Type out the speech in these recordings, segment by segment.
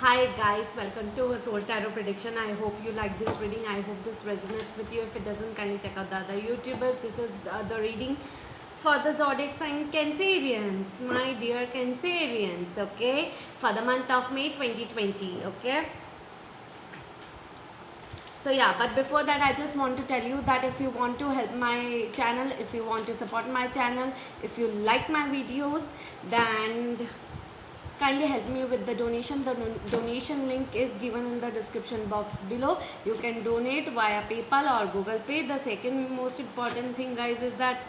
Hi guys, welcome to a Soul Tarot prediction. I hope you like this reading. I hope this resonates with you. If it doesn't, kindly check out the other YouTubers. This is the reading for the zodiac sign Cancerians, my dear Cancerians. Okay, for the month of May 2020. Okay. So yeah, but before that I just want to tell you that if you want to help my channel, if you want to support my channel, if you like my videos, then kindly help me with the donation. The donation link is given in the description box below. You can donate via PayPal or Google Pay. The second most important thing guys is that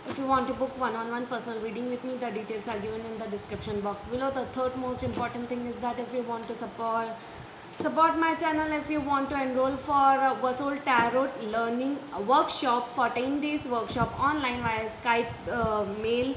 if you want to book one-on-one personal reading with me, the details are given in the description box below. The third most important thing is that if you want to support my channel, if you want to enroll for Vasol Tarot learning workshop for 10 days workshop online via Skype, mail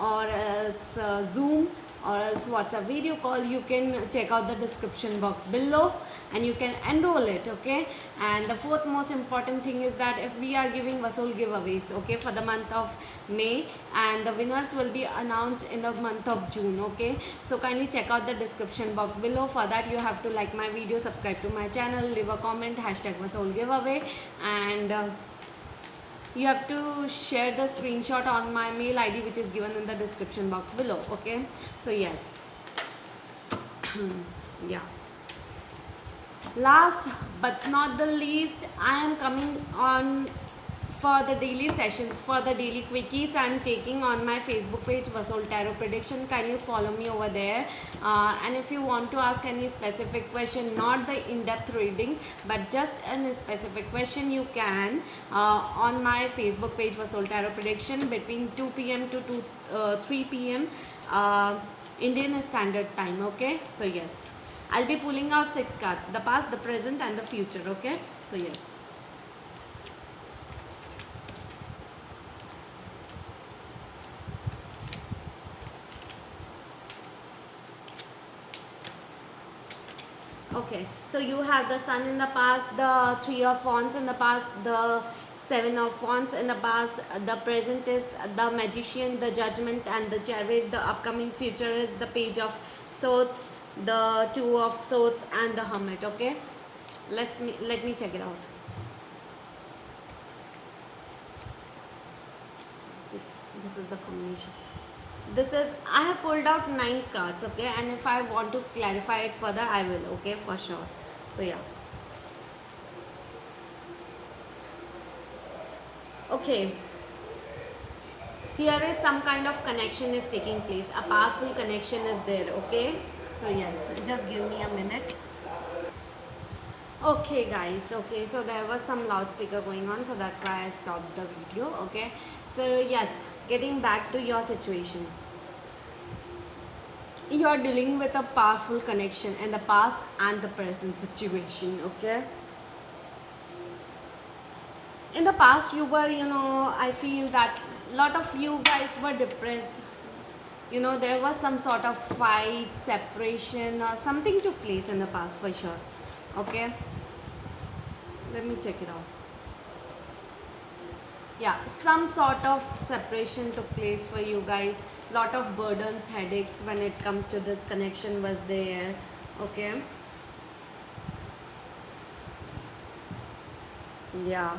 or else Zoom or else WhatsApp video call, you can check out the description box below and you can enroll it. Okay, and the fourth most important thing is that if we are giving Vasol giveaways, okay, for the month of May, and the winners will be announced in the month of June. Okay, so kindly check out the description box below. For that you have to like my video, subscribe to my channel, leave a comment, hashtag Vasol giveaway, and you have to share the screenshot on my mail ID which is given in the description box below. Okay, so yes. Yeah, last but not the least, I am coming on for the daily sessions, for the daily quickies I am taking on my Facebook page Vasol Tarot Prediction. Kindly follow me over there, and if you want to ask any specific question, not the in-depth reading but just a specific question, you can on my Facebook page Vasol Tarot Prediction between 2 p.m. to 3 p.m. Indian Standard Time. Okay, so yes, I'll be pulling out 6 cards, the past, the present and the future. Okay, so yes. Okay, so you have the Sun in the past, the 3 of Wands in the past, the 7 of Wands in the past, the present is the Magician, the Judgment and the Chariot, the upcoming future is the Page of Swords, the 2 of Swords and the Hermit. Okay, let me check it out. See, this is the combination. This is, I have pulled out 9 cards. Okay, and if I want to clarify it further I will. Okay, for sure. So yeah, okay, here is some kind of connection is taking place, a powerful connection is there. Okay, so yes, just give me a minute. Okay guys, okay, so there was some loudspeaker going on, so that's why I stopped the video. Okay, so yes, getting back to your situation, you are dealing with a powerful connection in the past and the present situation. Okay, in the past you were, I feel that a lot of you guys were depressed. There was some sort of fight, separation or something took place in the past for sure. Okay, let me check it out. Yeah, some sort of separation took place for you guys. Lot of burdens, headaches when it comes to this connection was there. Okay, yeah,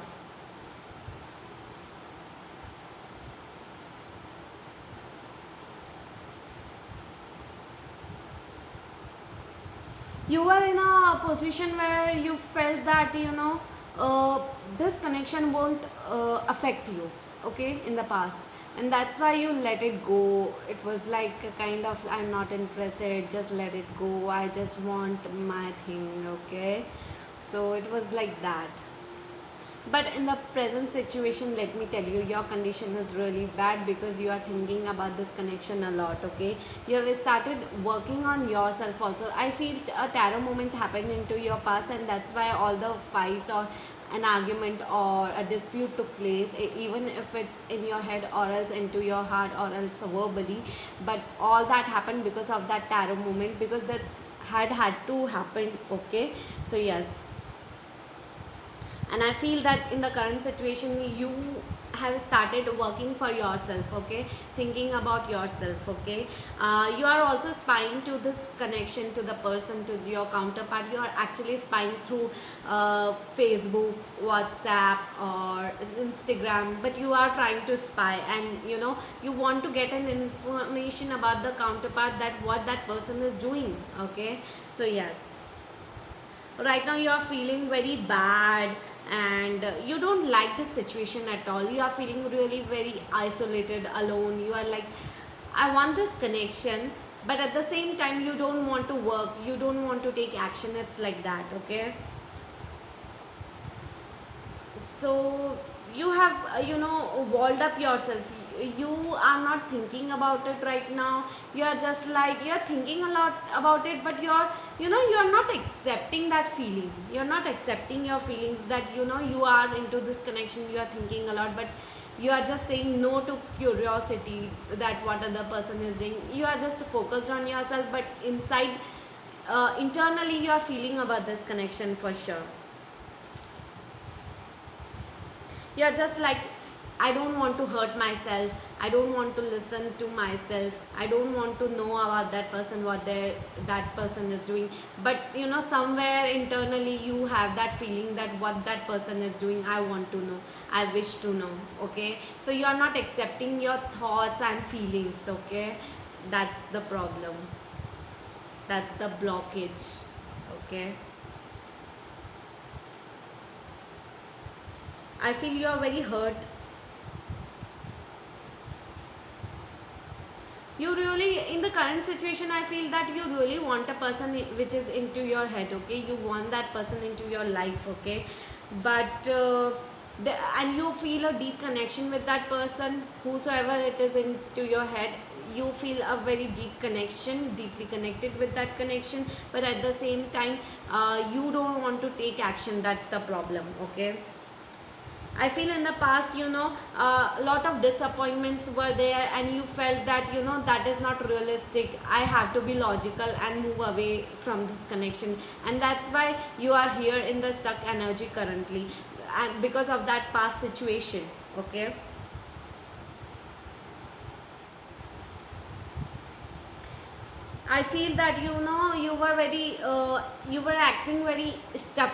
you were in a position where you felt that this connection won't affect you. Okay, in the past, and that's why you let it go. It was like a kind of, I'm not interested, just let it go, I just want my thing. Okay, so it was like that. But in the present situation, let me tell you, your condition is really bad because you are thinking about this connection a lot. Okay, you have started working on yourself also. I feel a tarot moment happened into your past, and that's why all the fights or an argument or a dispute took place, even if it's in your head or else into your heart or else verbally. But all that happened because of that tarot moment, because that's had to happen. Okay, so yes, And I feel that in the current situation you have started working for yourself, okay, thinking about yourself, okay. You are also spying to this connection, to the person, to your counterpart. You are actually spying through Facebook, WhatsApp or Instagram, but you are trying to spy, and you want to get an information about the counterpart, that what that person is doing, okay. So yes, right now you are feeling very bad, and you don't like this situation at all. You are feeling really very isolated, alone. You are like, I want this connection, but at the same time you don't want to work, you don't want to take action. It's like that, okay. So you have walled up yourself. You are not thinking about it right now. You are just like, you are thinking a lot about it, but you are not accepting that feeling. You are not accepting your feelings, that you are into this connection. You are thinking a lot, but you are just saying no to curiosity, that what other person is doing. You are just focused on yourself, but inside, internally you are feeling about this connection for sure. You're just like, I don't want to hurt myself, I don't want to listen to myself, I don't want to know about that person, what that person is doing. But somewhere internally you have that feeling, that what that person is doing, I want to know, I wish to know, okay. So you are not accepting your thoughts and feelings, okay. That's the problem, that's the blockage, okay. I feel you are very hurt. You really, in the current situation, I feel that you really want a person which is into your head, okay. You want that person into your life, okay. But and you feel a deep connection with that person, whosoever it is into your head. You feel a very deep connection, deeply connected with that connection, but at the same time you don't want to take action. That's the problem, okay. I feel in the past, a lot of disappointments were there, and you felt that, that is not realistic. I have to be logical and move away from this connection. And that's why you are here in the stuck energy currently, and because of that past situation, okay. I feel that you were very you were acting very stuck,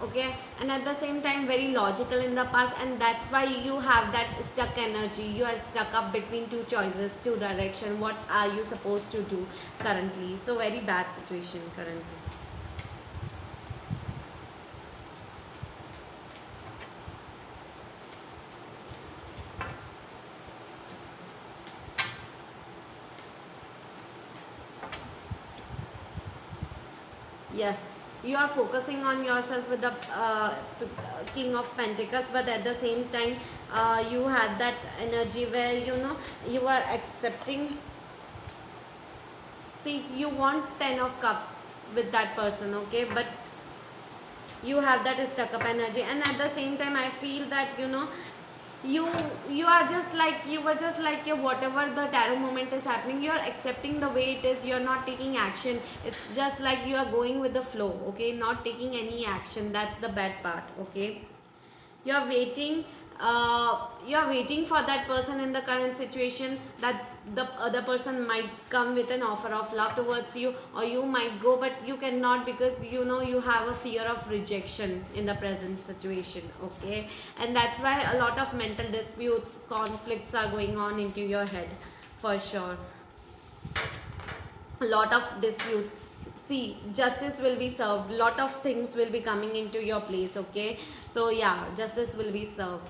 okay, and at the same time very logical in the past, and that's why you have that stuck energy. You are stuck up between two choices, two direction. What are you supposed to do currently? So very bad situation currently. Yes, you are focusing on yourself with the King of Pentacles, but at the same time you had that energy where you are accepting. See, you want 10 of cups with that person, okay, but you have that stuck up energy, and at the same time I feel that you you are just like, you were just like, whatever the tarot moment is happening, you are accepting the way it is. You are not taking action. It's just like you are going with the flow, okay, not taking any action. That's the bad part, okay. You are waiting for that person in the current situation, that the other person might come with an offer of love towards you, or you might go, but you cannot, because you have a fear of rejection in the present situation, okay. And that's why a lot of mental disputes, conflicts are going on into your head, for sure. A lot of disputes. See, justice will be served, lot of things will be coming into your place, okay. So yeah, justice will be served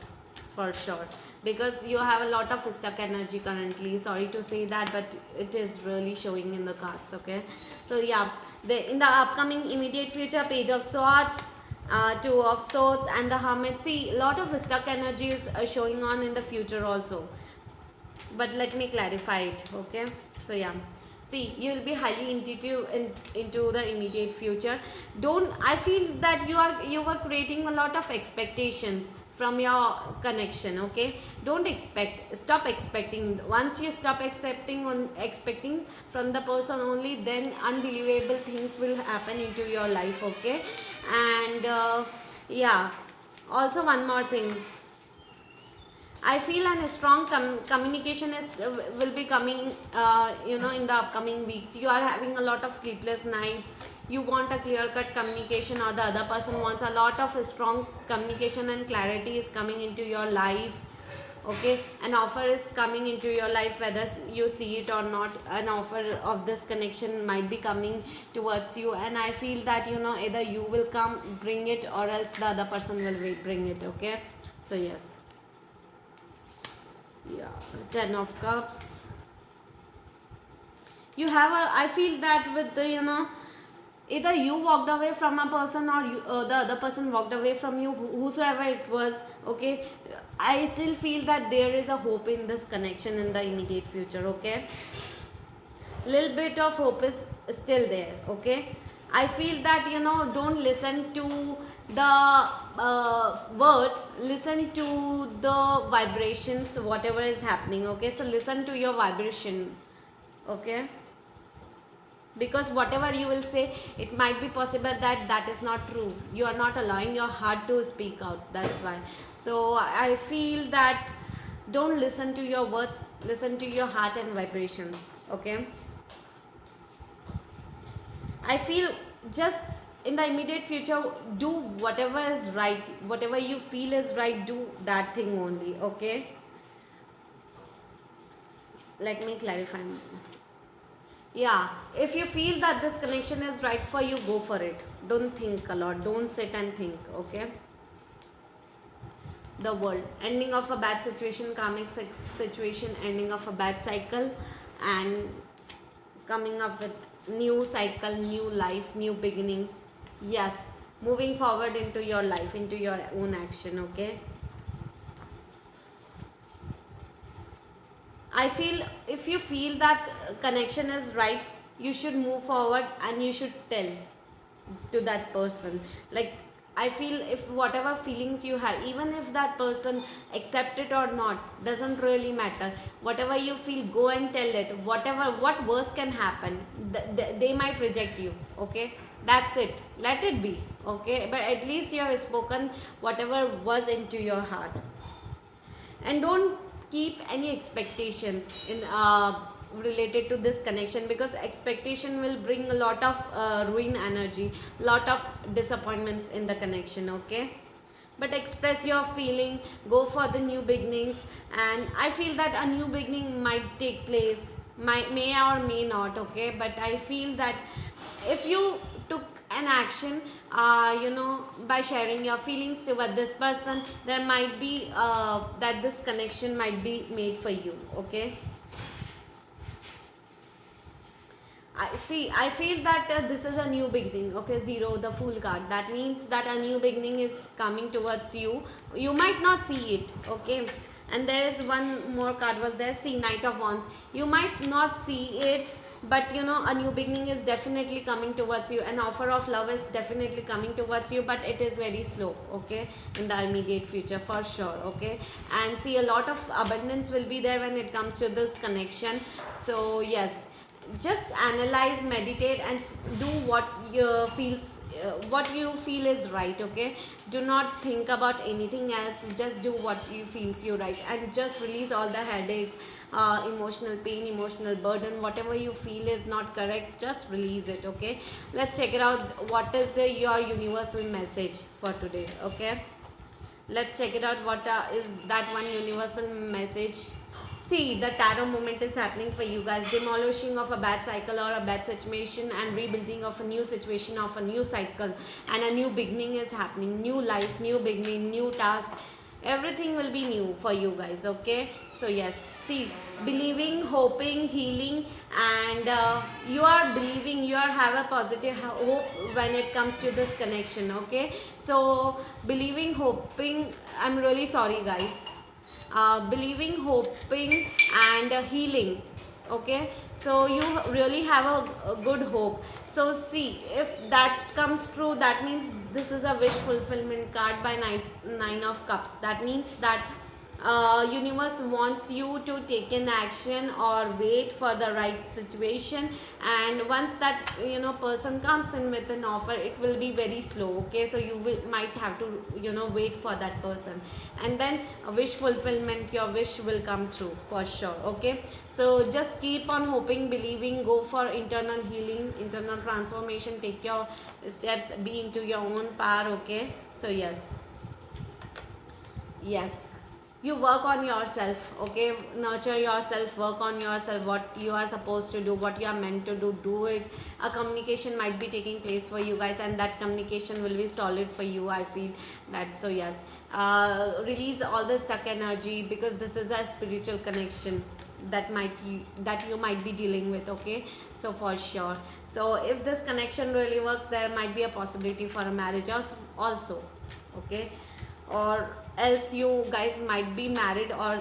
for sure, because you have a lot of stuck energy currently. Sorry to say that, but it is really showing in the cards, okay. So yeah, in the upcoming immediate future, Page of Swords, Two of Swords, and the Hermit. See, a lot of stuck energies are showing on in the future also, but let me clarify it, okay. So yeah, see, you will be highly into the immediate future. Don't, I feel that you were creating a lot of expectations from your connection, okay. Don't expect, stop expecting. Once you stop expecting from the person only, then unbelievable things will happen into your life, okay. And yeah, Also, one more thing, I feel a strong communication is will be coming, in the upcoming weeks. You are having a lot of sleepless nights. You want a clear-cut communication, or the other person wants a lot of strong communication and clarity is coming into your life. Okay, an offer is coming into your life, whether you see it or not. An offer of this connection might be coming towards you, and I feel that either you will come bring it, or else the other person will bring it. Okay, so yes. Yeah, 10 of cups. You have a, I feel that with the either you walked away from a person, or the other person walked away from you, whosoever it was. Okay, I still feel that there is a hope in this connection in the immediate future. Okay, little bit of hope is still there. Okay, I feel that don't listen to the words, listen to the vibrations, whatever is happening. Okay, so listen to your vibration. Okay, because whatever you will say, it might be possible that that is not true. You are not allowing your heart to speak out, that's why. So I feel that don't listen to your words, listen to your heart and vibrations. Okay, I feel just in the immediate future, do whatever is right, whatever you feel is right, do that thing only. Okay, let me clarify. Yeah, if you feel that this connection is right for you, go for it. Don't think a lot, don't sit and think. Okay, the world, ending of a bad situation, karmic situation, ending of a bad cycle, and coming up with new cycle, new life, new beginning. Yes, moving forward into your life, into your own action. Okay, I feel if you feel that connection is right, you should move forward and you should tell to that person. Like, I feel if whatever feelings you have, even if that person accept it or not, doesn't really matter. Whatever you feel, go and tell it. What worse can happen? They might reject you. Okay, that's it. Let it be. Okay, but at least you have spoken whatever was into your heart, and don't keep any expectations in related to this connection, because expectation will bring a lot of ruin energy, lot of disappointments in the connection. Okay, but express your feeling, go for the new beginnings, and I feel that a new beginning might take place, may or may not. Okay, but I feel that if you took an action, by sharing your feelings toward this person, there might be that this connection might be made for you. Okay, I feel that this is a new beginning. Okay, zero, the Fool card. That means that a new beginning is coming towards you. You might not see it. Okay, and there is one more card was there. See, Knight of Wands. You might not see it, but a new beginning is definitely coming towards you. An offer of love is definitely coming towards you, but it is very slow. Okay, in the immediate future for sure. Okay, and see, a lot of abundance will be there when it comes to this connection. So yes, just analyze, meditate, and do what you feel is right. Okay, do not think about anything else, just do what you feels you right, and just release all the headache, emotional pain, emotional burden, whatever you feel is not correct, just release it. Okay, let's check it out. What is your universal message for today? Okay, let's check it out. What is that one universal message? See, the tarot moment is happening for you guys. Demolishing of a bad cycle or a bad situation, and rebuilding of a new situation, of a new cycle, and a new beginning is happening. New life, new beginning, new task. Everything will be new for you guys. Okay, so yes, see, believing, hoping, healing, and you are believing, you are have a positive hope when it comes to this connection. Okay, so believing, hoping, I'm really sorry guys, believing, hoping, and healing. Okay, so you really have a good hope. So see, if that comes true, that means this is a wish fulfillment card by nine of cups. That means that universe wants you to take an action or wait for the right situation, and once that person comes in with an offer, it will be very slow. Okay, so you might have to wait for that person, and then wish fulfillment, your wish will come true for sure. Okay, so just keep on hoping, believing, go for internal healing, internal transformation, take your steps, be into your own power. Okay, so yes, you work on yourself. Okay, nurture yourself, work on yourself, what you are supposed to do, what you are meant to do it. A communication might be taking place for you guys, and that communication will be solid for you, I feel that. So yes, release all the stuck energy, because this is a spiritual connection that you might be dealing with. Okay, so for sure, so if this connection really works, there might be a possibility for a marriage also. Okay, or else you guys might be married, or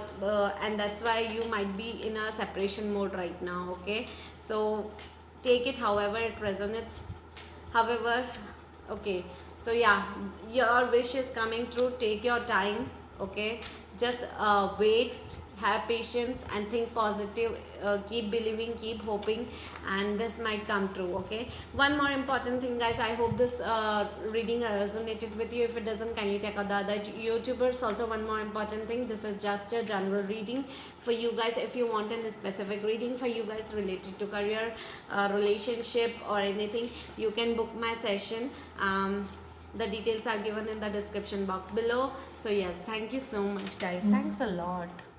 and that's why you might be in a separation mode right now. Okay, so take it however it resonates, however. Okay, so yeah, your wish is coming true, take your time. Okay, just wait, have patience, and think positive, keep believing, keep hoping, and this might come true. Okay, one more important thing, guys, I hope this reading resonated with you. If it doesn't, kindly check out the other YouTubers. Also, one more important thing, this is just a general reading for you guys. If you want a specific reading for you guys related to career, relationship, or anything, you can book my session. The details are given in the description box below. So yes, thank you so much, guys. Thanks a lot.